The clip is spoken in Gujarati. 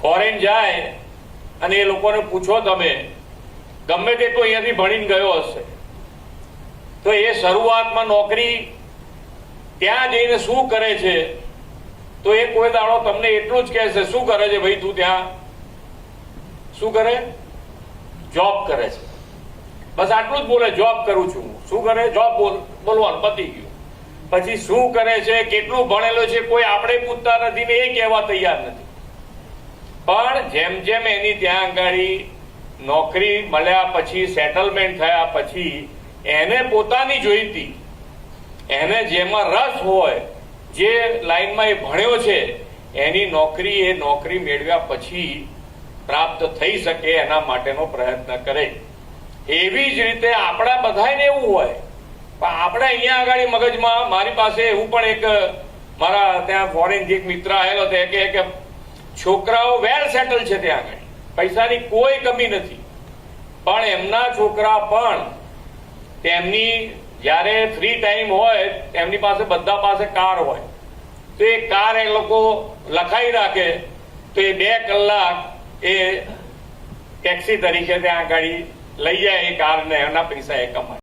ફોરેન જાય અને એ લોકોને પૂછો તમે, ગમે તે તો અહીંયાથી ભણીને ગયો હશે, તો એ શરૂઆતમાં નોકરી ત્યાં જઈને શું કરે છે, તો એ કોઈ દાડો તમને એટલું જ કહેશે, શું કરે છે ભાઈ તું ત્યાં, શું કરે, જોબ કરે છે, બસ આટલું જ બોલે, જોબ કરું છું. શું કરે, જોબ બોલવાનું પતી ગયું. પછી શું કરે છે, કેટલું ભણેલો છે, કોઈ આપણે પૂછતા નથી ને એ કહેવા તૈયાર નથી. પણ જેમ જેમ એની ત્યાં આગળ નોકરી મળ્યા પછી, સેટલમેન્ટ થયા પછી, એને પોતાની જોઈતી, એને જેમાં રસ હોય, જે લાઈનમાં એ ભણ્યો છે એની નોકરી, એ નોકરી મેળવ્યા પછી પ્રાપ્ત થઈ શકે એના માટેનો પ્રયત્ન કરે. એવી જ રીતે આપણા બધાને એવું હોય, પણ આપણે અહીંયા આગળ મગજમાં, મારી પાસે એવું પણ એક મારા ત્યાં ફોરેન એક મિત્ર આવેલો કે છોકરાઓ વેલ સેટલ છે ત્યાં આગળ, પૈસાની કોઈ કમી નથી, પણ એમના છોકરા પણ તેમની જયારે ફ્રી ટાઈમ હોય, એમની પાસે બધા પાસે કાર હોય, તો એ કાર એ લોકો લખાઈ રાખે, તો એ 2 કલાક એ ટેક્સી તરીકે ત્યાં આગળ લઈ જાય એ કારને, એના પૈસા એ કમાય.